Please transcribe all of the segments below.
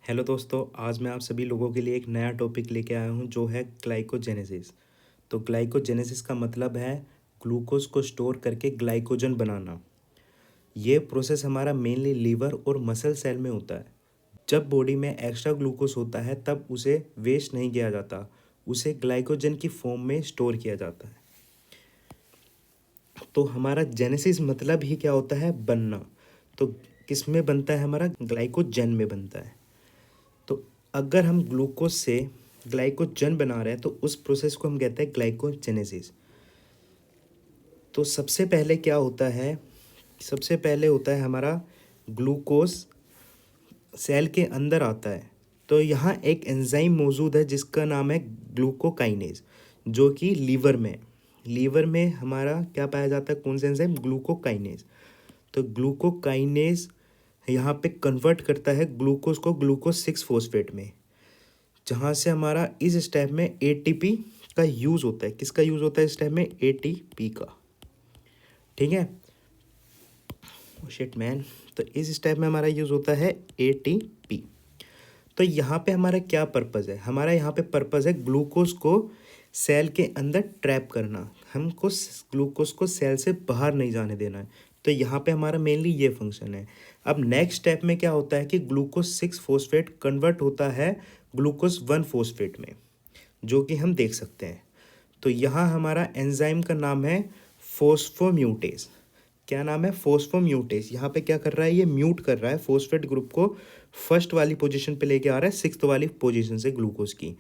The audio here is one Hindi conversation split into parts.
हेलो दोस्तों, आज मैं आप सभी लोगों के लिए एक नया टॉपिक लेके आया हूँ जो है ग्लाइकोजेनेसिस। तो ग्लाइकोजेनेसिस का मतलब है ग्लूकोज को स्टोर करके ग्लाइकोजन बनाना। ये प्रोसेस हमारा मेनली लीवर और मसल सेल में होता है। जब बॉडी में एक्स्ट्रा ग्लूकोज होता है तब उसे वेस्ट नहीं किया जाता, उसे ग्लाइकोजन की फॉर्म में स्टोर किया जाता है। तो हमारा जेनेसिस मतलब ही क्या होता है? बनना। तो किस में बनता है? हमारा ग्लाइकोजन में बनता है। तो अगर हम ग्लूकोज से ग्लाइकोजन बना रहे हैं तो उस प्रोसेस को हम कहते हैं ग्लाइकोजेनेसिस। तो सबसे पहले क्या होता है? सबसे पहले होता है हमारा ग्लूकोज सेल के अंदर आता है। तो यहाँ एक एंजाइम मौजूद है जिसका नाम है ग्लूकोकाइनेज, जो कि लीवर में हमारा क्या पाया जाता है? कौन सा एंजाइम? ग्लूकोकाइनेज। तो ग्लूकोकाइनेज यहाँ पे कन्वर्ट करता है ग्लूकोज को ग्लूकोज 6 फॉस्फेट में, जहाँ से हमारा इस स्टेप में एटीपी का यूज़ होता है। किसका यूज़ होता है इस स्टेप में? एटीपी का। ठीक है, शिट मैन। तो इस स्टेप में हमारा यूज़ होता है एटीपी। तो यहाँ पे हमारा क्या पर्पज़ है? हमारा यहाँ पे पर्पज़ है ग्लूकोज को सेल के अंदर ट्रैप करना। हमको ग्लूकोज को सेल से बाहर नहीं जाने देना है। तो यहाँ पे हमारा मेनली ये फंक्शन है। अब नेक्स्ट स्टेप में क्या होता है कि ग्लूकोज 6 फॉस्फेट कन्वर्ट होता है ग्लूकोज 1 फॉस्फेट में, जो कि हम देख सकते हैं। तो यहाँ हमारा एंजाइम का नाम है फोस्फोम्यूटेज। क्या नाम है? फोस्फोम्यूटेज। यहाँ पे क्या कर रहा है? ये म्यूट कर रहा है फॉस्फेट ग्रुप को, फर्स्ट वाली पोजीशन पे लेके आ रहा है सिक्स्थ वाली पोजीशन से ग्लूकोज की।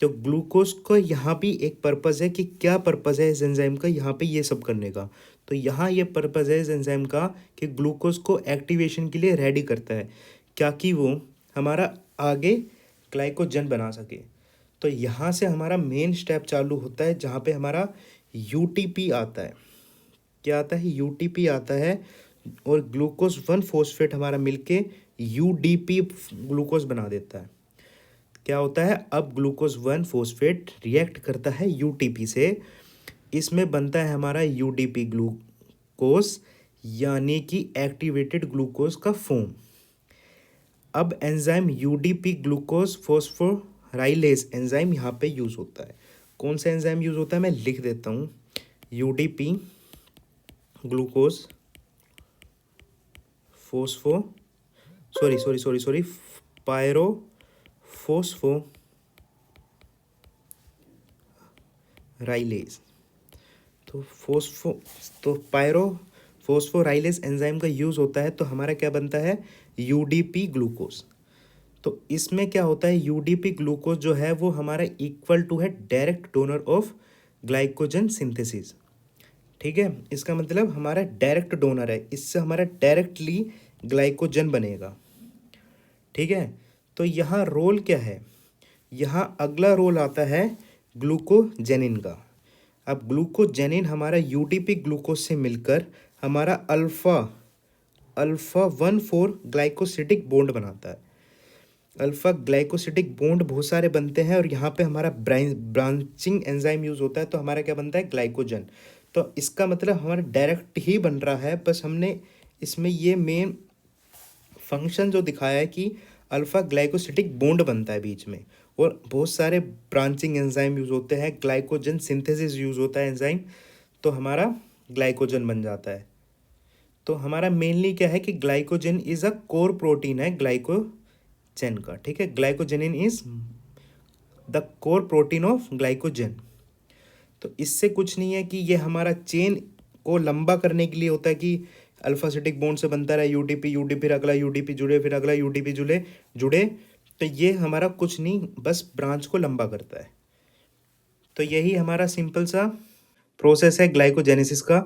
तो ग्लूकोज का यहाँ भी एक पर्पज़ है कि क्या पर्पज़ है इस एंजाइम का यहाँ पे ये सब करने का। तो यहाँ ये पर्पज़ है इस एंजाइम का कि ग्लूकोज को एक्टिवेशन के लिए रेडी करता है, क्या कि वो हमारा आगे ग्लाइकोजन बना सके। तो यहाँ से हमारा मेन स्टेप चालू होता है जहाँ पे हमारा यूटीपी आता है। क्या आता है? यूटीपी आता है और ग्लूकोज 1 फॉस्फेट हमारा मिलके यूडीपी ग्लूकोज बना देता है। क्या होता है? अब ग्लूकोज 1 फॉस्फेट रिएक्ट करता है यूटीपी से, इसमें बनता है हमारा यूडीपी ग्लूकोज, यानी कि एक्टिवेटेड ग्लूकोज का फॉर्म। अब enzyme UDP glucose phosphorylase enzyme यहाँ पे यूज़ होता है। कौन सा एंजाइम यूज़ होता है? मैं लिख देता हूँ। UDP glucose phospho sorry pyro phosphorylase. तो पायरो फोस्फोराइलेज एंजाइम का यूज़ होता है तो हमारा क्या बनता है? UDP glucose. तो इसमें क्या होता है? यूडीपी ग्लूकोज जो है वो हमारा इक्वल टू है direct donor of glycogen synthesis. ठीक है, इसका मतलब हमारा डायरेक्ट डोनर है, इससे हमारा डायरेक्टली ग्लाइकोजन बनेगा। ठीक है, तो यहाँ रोल क्या है? यहाँ अगला रोल आता है ग्लूकोजेनिन का। अब ग्लूकोजेनिन हमारा यूडीपी ग्लूकोज से मिलकर हमारा अल्फ़ा अल्फ़ा 1,4 ग्लाइकोसिडिक बॉन्ड बनाता है। अल्फ़ा ग्लाइकोसिडिक बॉन्ड बहुत सारे बनते हैं और यहाँ पे हमारा ब्रांचिंग एंजाइम यूज़ होता है, तो हमारा क्या बनता है? ग्लाइकोजन। तो इसका मतलब हमारा डायरेक्ट ही बन रहा है, बस हमने इसमें ये मेन फंक्शन जो दिखाया है कि अल्फ़ा ग्लाइकोसिडिक बॉन्ड बनता है बीच में, और बहुत सारे ब्रांचिंग एंजाइम यूज़ होते हैं, ग्लाइकोजन सिंथेसिस यूज़ होता है एंजाइम, तो हमारा ग्लाइकोजन बन जाता है। तो हमारा मेनली क्या है कि glycogen is a core protein है ग्लाइकोजन का। ठीक है, glycogenin is the core protein of glycogen. तो इससे कुछ नहीं है कि ये हमारा चेन को लंबा करने के लिए होता है कि अल्फासिटिक बॉन्ड से बनता रहा यूडीपी यूडीपी, फिर अगला यूडीपी जुड़े, फिर अगला यूडीपी जुड़े। तो ये हमारा कुछ नहीं, बस ब्रांच को लंबा करता है। तो यही हमारा सिंपल सा प्रोसेस है ग्लाइकोजेनेसिस का।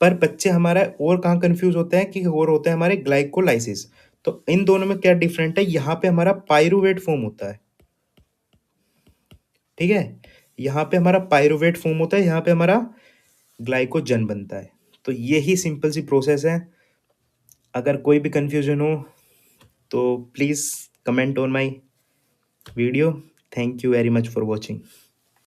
पर बच्चे हमारा और कहाँ कंफ्यूज होते हैं कि और होता है हमारे ग्लाइकोलाइसिस। तो इन दोनों में क्या डिफरेंट है? यहाँ पे हमारा पायरुवेट फॉर्म होता है। ठीक है, यहाँ पे हमारा पायरुवेट फॉर्म होता है, यहाँ पे हमारा ग्लाइकोजन बनता है। तो यही सिंपल सी प्रोसेस है। अगर कोई भी कंफ्यूजन हो तो please comment on my video. Thank you very much for watching.